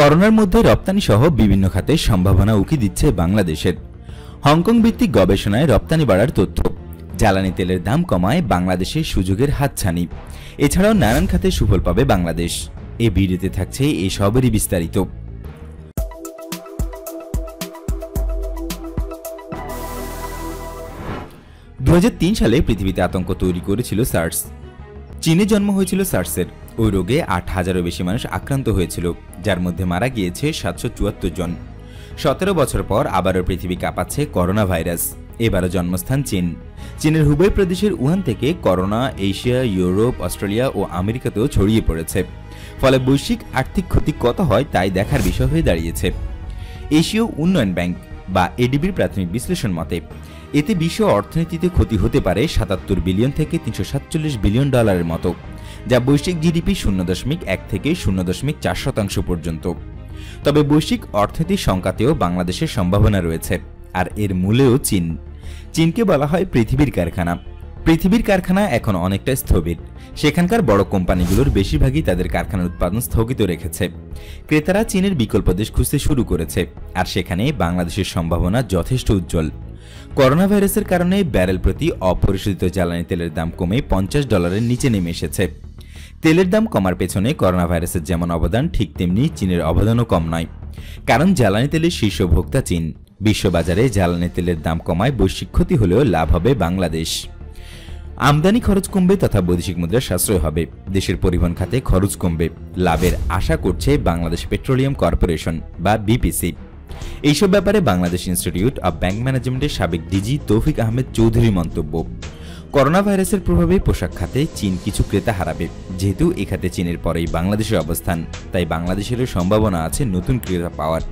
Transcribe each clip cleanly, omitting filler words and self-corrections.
করোনার মধ্যে রপ্তানি সহ বিভিন্ন খাতে সম্ভাবনা উকি দিচ্ছে বাংলাদেশের। হংকং ভিত্তিক গবেষণায় রপ্তানি বাড়ার তথ্য, জ্বালানি তেলের দাম কমায় বাংলাদেশের সুযোগের হাতছানি। এছাড়াও নানান খাতে সুফল পাবে বাংলাদেশ। এ ভিডিওতে থাকছে এসবেরই বিস্তারিত। 2003 সালে পৃথিবীতে আতঙ্ক তৈরি করেছিল সার্স। চীনে জন্ম হয়েছিল সার্সের। ওই রোগে 8,000-এরও বেশি মানুষ আক্রান্ত হয়েছিল, যার মধ্যে মারা গিয়েছে 774 জন। 17 বছর পর আবারও পৃথিবী কাঁপাচ্ছে করোনা ভাইরাস। এবারও জন্মস্থান চীন। চীনের হুবেই প্রদেশের উহান থেকে করোনা এশিয়া, ইউরোপ, অস্ট্রেলিয়া ও আমেরিকাতেও ছড়িয়ে পড়েছে। ফলে বৈশ্বিক আর্থিক ক্ষতি কত হয় তাই দেখার বিষয় হয়ে দাঁড়িয়েছে। এশীয় উন্নয়ন ব্যাংক বা এডিবির প্রাথমিক বিশ্লেষণ মতে এতে বিশ্ব অর্থনীতিতে ক্ষতি হতে পারে 77 বিলিয়ন থেকে 347 বিলিয়ন ডলারের মতো, যা বৈশ্বিক জিডিপি 0.1 থেকে 0.4% পর্যন্ত। তবে বৈশ্বিক অর্থনীতির সংখ্যাতেও বাংলাদেশের সম্ভাবনা রয়েছে, আর এর মূলেও চীন। চীনকে বলা হয় পৃথিবীর কারখানা। পৃথিবীর কারখানা এখন অনেকটা স্থবির। সেখানকার বড় কোম্পানিগুলোর বেশিরভাগই তাদের কারখানার উৎপাদন স্থগিত রেখেছে। ক্রেতারা চীনের বিকল্প দেশ খুঁজতে শুরু করেছে, আর সেখানে বাংলাদেশের সম্ভাবনা যথেষ্ট উজ্জ্বল। করোনা ভাইরাসের কারণে ব্যারেল প্রতি অপরিশোধিত জ্বালানি তেলের দাম কমে $50 নিচে নেমে এসেছে। তেলের দাম কমার পেছনে করোনা ভাইরাসের যেমন অবদান, ঠিক তেমনি চীনের অবদানও কম নয়। কারণ জ্বালানি তেলের শীর্ষ ভোক্তা চীন। বিশ্ববাজারে জ্বালানি তেলের দাম কমায় বৈশ্বিক ক্ষতি হলেও লাভ হবে বাংলাদেশ। আমদানি খরচ কমবে তথা বৈদেশিক মুদ্রার সাশ্রয় হবে। দেশের পরিবহন খাতে খরচ কমবে, লাভের আশা করছে বাংলাদেশ পেট্রোলিয়াম কর্পোরেশন বা বিপিসি। এইসব ব্যাপারে বাংলাদেশ ইনস্টিটিউট অব ব্যাংক ম্যানেজমেন্টের সাবেক ডিজি তৌফিক আহমেদ চৌধুরীর মন্তব্য, করোনা ভাইরাসের প্রভাবে পোশাক খাতে চীন কিছু ক্রেতা হারাবে। যেহেতু এ খাতে চীনের পরেই বাংলাদেশের অবস্থান, তাই বাংলাদেশেরও সম্ভাবনা আছে নতুন ক্রেতা পাওয়ার।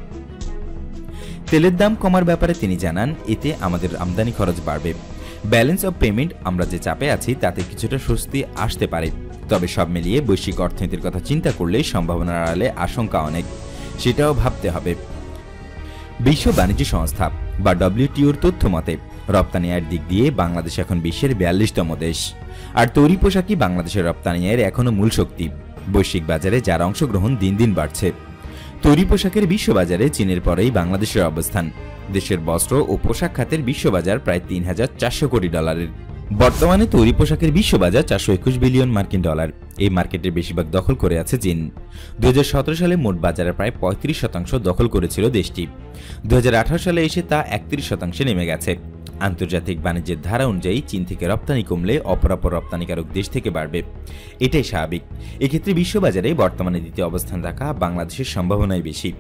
তেলের দাম কমার ব্যাপারে তিনি জানান, এতে আমাদের আমদানি খরচ বাড়বে। ব্যালেন্স অব পেমেন্ট আমরা যে চাপে আছি তাতে কিছুটা স্বস্তি আসতে পারে। তবে সব মিলিয়ে বৈশ্বিক অর্থনীতির কথা চিন্তা করলে সম্ভাবনার আড়ালে আশঙ্কা অনেক, সেটাও ভাবতে হবে। বিশ্ব বাণিজ্য সংস্থা বা ডব্লিউটিওর তথ্য মতে রপ্তানি আয়ের দিক দিয়ে বাংলাদেশ এখন বিশ্বের 42তম দেশ। আর তৈরি পোশাকই বাংলাদেশের রপ্তানি আয়ের এখনও মূল শক্তি। বৈশ্বিক বাজারে যার অংশগ্রহণ দিন দিন বাড়ছে। তৈরি পোশাকের বিশ্ববাজারে চীনের পরেই বাংলাদেশের অবস্থান। দেশের বস্ত্র ও পোশাক খাতের বিশ্ববাজার প্রায় $3,400 কোটি। বর্তমানে তৈরি পোশাকের বিশ্ববাজার $421 বিলিয়ন মার্কিন। এই মার্কেটের বেশিরভাগ দখল করে আছে চীন। 2017 সালে মোট বাজারের প্রায় 35% দখল করেছিল দেশটি। 2018 সালে এসে তা 31% নেমে গেছে। আন্তর্জাতিক বাণিজ্যের ধারা অনুযায়ী চীন থেকে রপ্তানি কমলে অপরাপর রপ্তানিকারক দেশ থেকে বাড়বে, এটাই স্বাভাবিক। এক্ষেত্রে বিশ্ববাজারে বর্তমানে দ্বিতীয় অবস্থান থাকা বাংলাদেশের সম্ভাবনাই বেশি।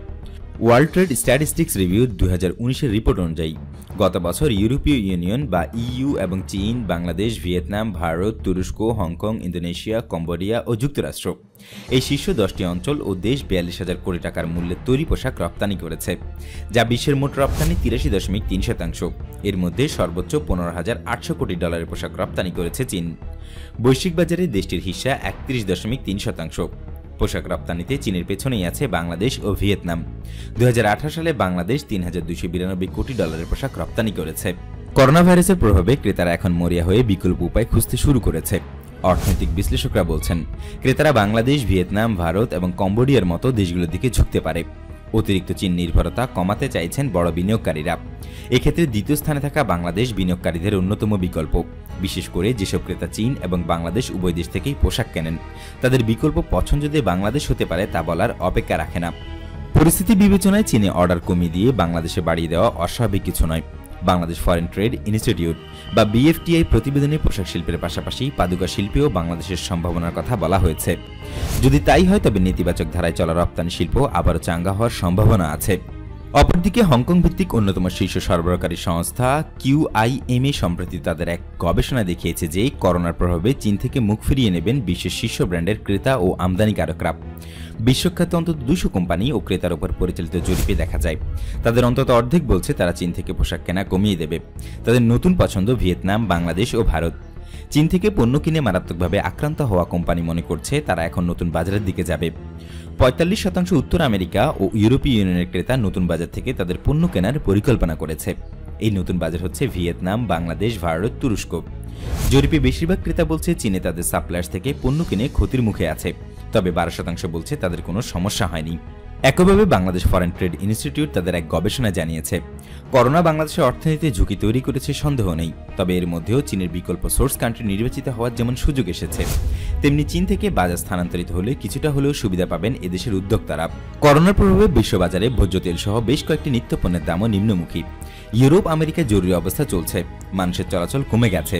ওয়ার্ল্ড ট্রেড স্ট্যাটিস্টিক্স রিভিউ 2019-এর রিপোর্ট অনুযায়ী গত বছর ইউরোপীয় ইউনিয়ন বা ইইউ এবং চীন, বাংলাদেশ, ভিয়েতনাম, ভারত, তুরস্ক, হংকং, ইন্দোনেশিয়া, কম্বোডিয়া ও যুক্তরাষ্ট্র এই শীর্ষ 10টি অঞ্চল ও দেশ 42,000 কোটি টাকার মূল্যের তৈরি পোশাক রপ্তানি করেছে, যা বিশ্বের মোট রপ্তানি 83.3%। এর মধ্যে সর্বোচ্চ $15,800 কোটি পোশাক রপ্তানি করেছে চীন। বৈশ্বিক বাজারে দেশটির হিস্সা 31.3%। পোশাক রপ্তানিতে চীনের পেছনেই আছে বাংলাদেশ ও ভিয়েতনাম। 2018 সালে বাংলাদেশ $3,292 কোটি পোশাক রপ্তানি করেছে। করোনা ভাইরাসের প্রভাবে ক্রেতারা এখন মরিয়া হয়ে বিকল্প উপায় খুঁজতে শুরু করেছে। অর্থনৈতিক বিশ্লেষকরা বলছেন, ক্রেতারা বাংলাদেশ, ভিয়েতনাম, ভারত এবং কম্বোডিয়ার মতো দেশগুলোর দিকে ঝুঁকতে পারে। অতিরিক্ত চীন নির্ভরতা কমাতে চাইছেন বড় বিনিয়োগকারীরা। এক্ষেত্রে দ্বিতীয় স্থানে থাকা বাংলাদেশ বিনিয়োগকারীদের অন্যতম বিকল্প। বিশেষ করে যেসব ক্রেতা চীন এবং বাংলাদেশ উভয় দেশ থেকেই পোশাক কেনেন, তাদের বিকল্প পছন্দ যে বাংলাদেশ হতে পারে তা বলার অপেক্ষা রাখে না। পরিস্থিতি বিবেচনায় চীনে অর্ডার কমিয়ে দিয়ে বাংলাদেশে বাড়িয়ে দেওয়া অস্বাভাবিক কিছু নয়। বাংলাদেশ ফরেন ট্রেড ইনস্টিটিউট বা বিএফটিআই প্রতিবেদনে পোশাক শিল্পের পাশাপাশি পাদুকা শিল্পেও বাংলাদেশের সম্ভাবনার কথা বলা হয়েছে। যদি তাই হয় তবে নেতিবাচক ধারায় চলা রপ্তানি শিল্প আবারও চাঙ্গা হওয়ার সম্ভাবনা আছে। অপরদিকে হংকং ভিত্তিক অন্যতম শীর্ষ সরবরাহকারী সংস্থা QIMA সম্প্রতি তাদের এক গবেষণায় দেখিয়েছে যে করোনার প্রভাবে চীন থেকে মুখ ফিরিয়ে নেবেন বিশ্বের শীর্ষ ব্র্যান্ডের ক্রেতা ও আমদানিকারকরা। বিশ্বখ্যাত অন্তত 200 কোম্পানি ও ক্রেতার উপর পরিচালিত জরিপে দেখা যায়, তাদের অন্তত অর্ধেক বলছে তারা চীন থেকে পোশাক কেনা কমিয়ে দেবে। তাদের নতুন পছন্দ ভিয়েতনাম, বাংলাদেশ ও ভারত। চীন থেকে পণ্য কিনে মারাত্মকভাবে আক্রান্ত হওয়া কোম্পানি মনে করছে তারা এখন নতুন বাজারের দিকে যাবে। 45% উত্তর আমেরিকা ও ইউরোপীয় ইউনিয়নের ক্রেতা নতুন বাজার থেকে তাদের পণ্য কেনার পরিকল্পনা করেছে। এই নতুন বাজার হচ্ছে ভিয়েতনাম, বাংলাদেশ, ভারত, তুরস্ক। জরিপে বেশিরভাগ ক্রেতা বলছে চীনে তাদের সাপ্লায়ার্স থেকে পণ্য কিনে ক্ষতির মুখে আছে, তবে 12% বলছে তাদের কোনো সমস্যা হয়নি। একইভাবে বাংলাদেশ ফরেন ট্রেড ইনস্টিটিউট তাদের এক গবেষণা জানিয়েছে, করোনা বাংলাদেশের অর্থনীতিতে ঝুঁকি তৈরি করেছে সন্দেহ নেই, তবে এর মধ্যেও চীনের বিকল্প সোর্স কান্ট্রি নির্বাচিত হওয়ার যেমন সুযোগ এসেছে, তেমনি চীন থেকে বাজার স্থানান্তরিত হলে কিছুটা হলেও সুবিধা পাবেন এদেশের উদ্যোক্তারা। করোনার প্রভাবে বিশ্ববাজারে ভোজ্য তেল সহ বেশ কয়েকটি নিত্যপণ্যের দামও নিম্নমুখী। ইউরোপ, আমেরিকায় জরুরি অবস্থা চলছে, মানুষের চলাচল কমে গেছে।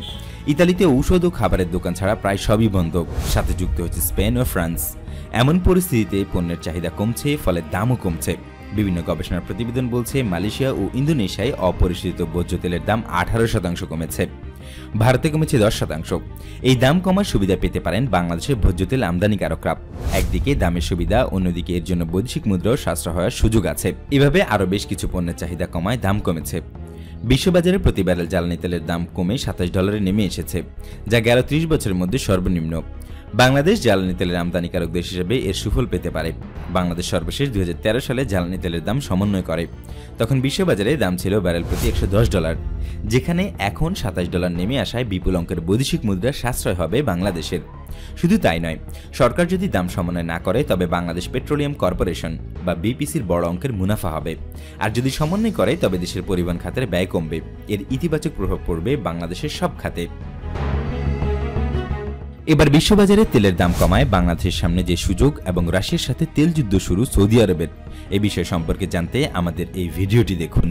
ইতালিতে ঔষধ ও খাবারের দোকান ছাড়া প্রায় সবই বন্ধ, সাথে যুক্ত হচ্ছে স্পেন ও ফ্রান্স। এমন পরিস্থিতিতে পণ্যের চাহিদা কমছে, ফলে দামও কমছে। বিভিন্ন গবেষণার প্রতিবেদন বলছে মালয়েশিয়া ও ইন্দোনেশিয়ায় অপরিশোধিত ভোজ্য তেলের দাম 18% কমেছে, ভারতে কমেছে 10%। এই দাম কমার সুবিধা পেতে পারেন বাংলাদেশের ভোজ্য তেল আমদানিকারকরা। একদিকে দামের সুবিধা, অন্যদিকে এর জন্য বৈদেশিক মুদ্রাও সাশ্রয় হওয়ার সুযোগ আছে। এভাবে আরও বেশ কিছু পণ্যের চাহিদা কমায় দাম কমেছে। বিশ্ববাজারে প্রতি ব্যারেল জ্বালানি তেলের দাম কমে $27 নেমে এসেছে, যা গেল 30 বছরের মধ্যে সর্বনিম্ন। বাংলাদেশ জ্বালানি তেলের আমদানিকারক দেশ হিসেবে এর সুফল পেতে পারে। বাংলাদেশ সর্বশেষ 2013 সালে জ্বালানি তেলের দাম সমন্বয় করে, তখন বিশ্ববাজারে দাম ছিল ব্যারেল প্রতি $110, যেখানে এখন $27 নেমে আসায় বিপুল অঙ্কের বৈদেশিক মুদ্রার সাশ্রয় হবে বাংলাদেশের। শুধু তাই নয়, সরকার যদি দাম সমন্বয় না করে তবে বাংলাদেশ পেট্রোলিয়াম কর্পোরেশন বা বিপিসির বড় অঙ্কের মুনাফা হবে, আর যদি সমন্বয় করে তবে দেশের পরিবহন খাতের ব্যয় কমবে। এর ইতিবাচক প্রভাব পড়বে বাংলাদেশের সব খাতে। এবার বিশ্ববাজারে তেলের দাম কমায় বাংলাদেশের সামনে যে সুযোগ এবং রাশিয়ার সাথে তেল যুদ্ধ শুরু সৌদি আরবের, এই বিষয় সম্পর্কে জানতে আমাদের এই ভিডিওটি দেখুন।